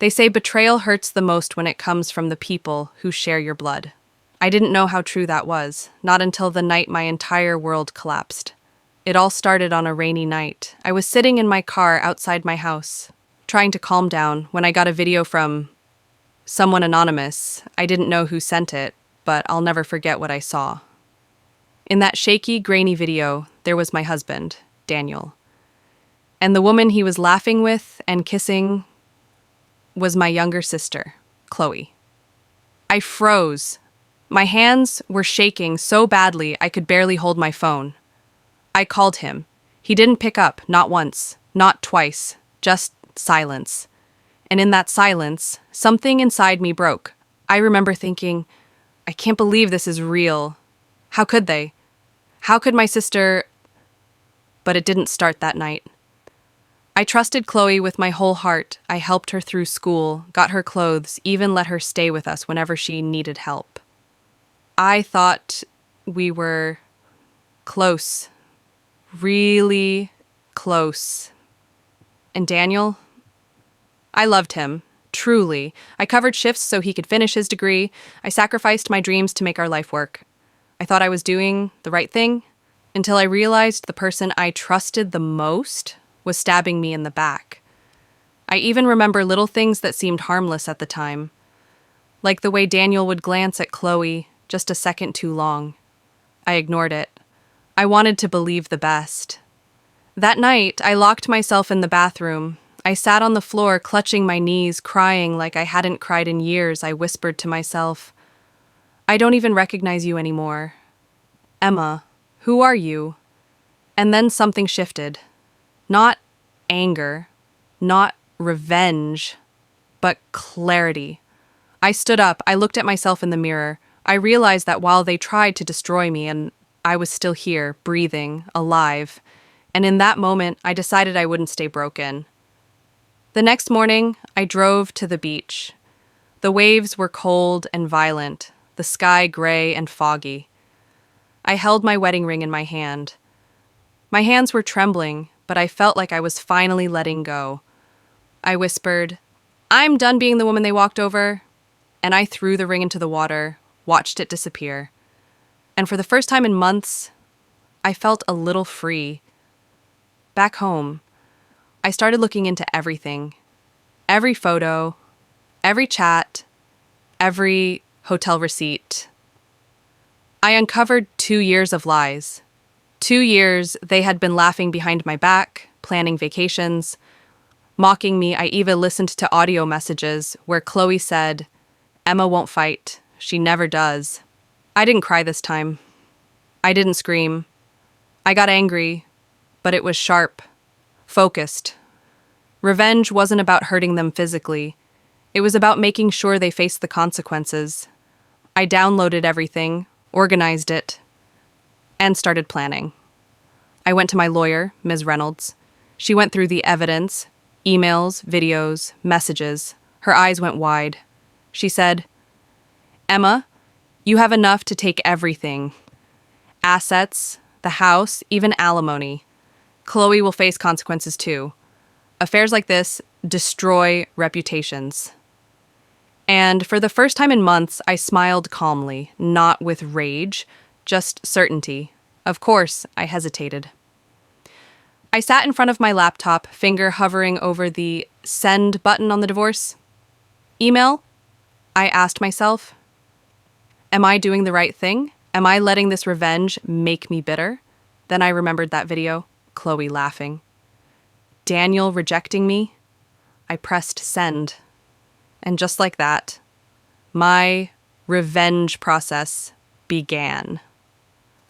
They say betrayal hurts the most when it comes from the people who share your blood. I didn't know how true that was, not until the night my entire world collapsed. It all started on a rainy night. I was sitting in my car outside my house, trying to calm down, when I got a video from someone anonymous. I didn't know who sent it, but I'll never forget what I saw. In that shaky, grainy video, there was my husband, Daniel. And the woman he was laughing with and kissing was my younger sister, Chloe. I froze. My hands were shaking so badly I could barely hold my phone. I called him. He didn't pick up, not once, not twice, just silence. And in that silence, something inside me broke. I remember thinking, I can't believe this is real. How could they? How could my sister... But it didn't start that night. I trusted Chloe with my whole heart. I helped her through school, got her clothes, even let her stay with us whenever she needed help. I thought we were close. Really close. And Daniel? I loved him, truly. I covered shifts so he could finish his degree. I sacrificed my dreams to make our life work. I thought I was doing the right thing until I realized the person I trusted the most was stabbing me in the back. I even remember little things that seemed harmless at the time, like the way Daniel would glance at Chloe just a second too long. I ignored it. I wanted to believe the best. That night, I locked myself in the bathroom. I sat on the floor, clutching my knees, crying like I hadn't cried in years. I whispered to myself, I don't even recognize you anymore. Emma, who are you? And then something shifted. Not anger, not revenge, but clarity. I stood up. I looked at myself in the mirror. I realized that while they tried to destroy me, and I was still here, breathing, alive. And in that moment, I decided I wouldn't stay broken. The next morning, I drove to the beach. The waves were cold and violent, the sky gray and foggy. I held my wedding ring in my hand. My hands were trembling, but I felt like I was finally letting go. I whispered, I'm done being the woman they walked over. And I threw the ring into the water, watched it disappear. And for the first time in months, I felt a little free. Back home, I started looking into everything. Every photo, every chat, every hotel receipt. I uncovered 2 years of lies. 2 years they had been laughing behind my back, planning vacations, mocking me. I even listened to audio messages where Chloe said, Emma won't fight. She never does. I didn't cry this time. I didn't scream. I got angry, but it was sharp, focused. Revenge wasn't about hurting them physically. It was about making sure they faced the consequences. I downloaded everything, organized it, and started planning. I went to my lawyer, Ms. Reynolds. She went through the evidence, emails, videos, messages. Her eyes went wide. She said, Emma, you have enough to take everything. Assets, the house, even alimony. Chloe will face consequences too. Affairs like this destroy reputations. And for the first time in months, I smiled calmly, not with rage, just certainty. Of course, I hesitated. I sat in front of my laptop, finger hovering over the send button on the divorce. Email? I asked myself. Am I doing the right thing? Am I letting this revenge make me bitter? Then I remembered that video, Chloe laughing. Daniel rejecting me. I pressed send. And just like that, my revenge process began.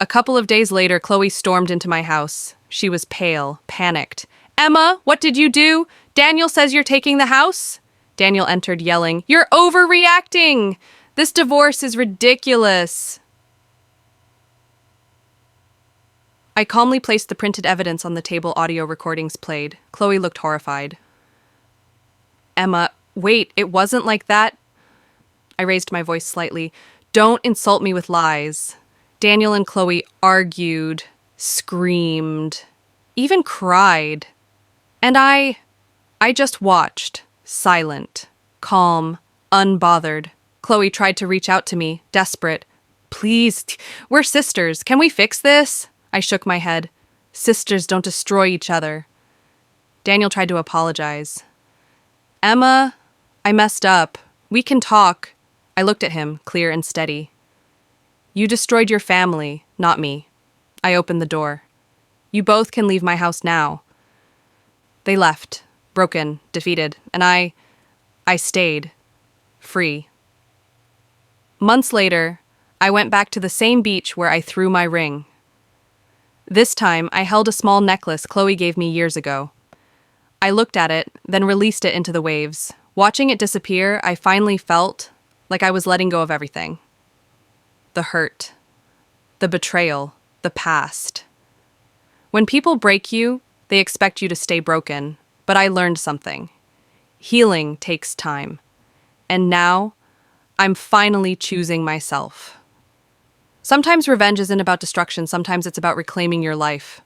A couple of days later, Chloe stormed into my house. She was pale, panicked. Emma, what did you do? Daniel says you're taking the house? Daniel entered yelling, You're overreacting! This divorce is ridiculous. I calmly placed the printed evidence on the table. Audio recordings played. Chloe looked horrified. Emma, wait, it wasn't like that. I raised my voice slightly. Don't insult me with lies. Daniel and Chloe argued, screamed, even cried. And I just watched, silent. calm, unbothered. Chloe tried to reach out to me, desperate. Please, we're sisters. Can we fix this? I shook my head. Sisters don't destroy each other. Daniel tried to apologize. Emma, I messed up. We can talk. I looked at him, clear and steady. You destroyed your family, not me. I opened the door. You both can leave my house now. They left, broken, defeated, and I stayed, free. Months later, I went back to the same beach where I threw my ring. This time, I held a small necklace Chloe gave me years ago. I looked at it, then released it into the waves. Watching it disappear, I finally felt like I was letting go of everything. The hurt, the betrayal, the past. When people break you, they expect you to stay broken, but I learned something. Healing takes time. And now, I'm finally choosing myself. Sometimes revenge isn't about destruction, sometimes it's about reclaiming your life.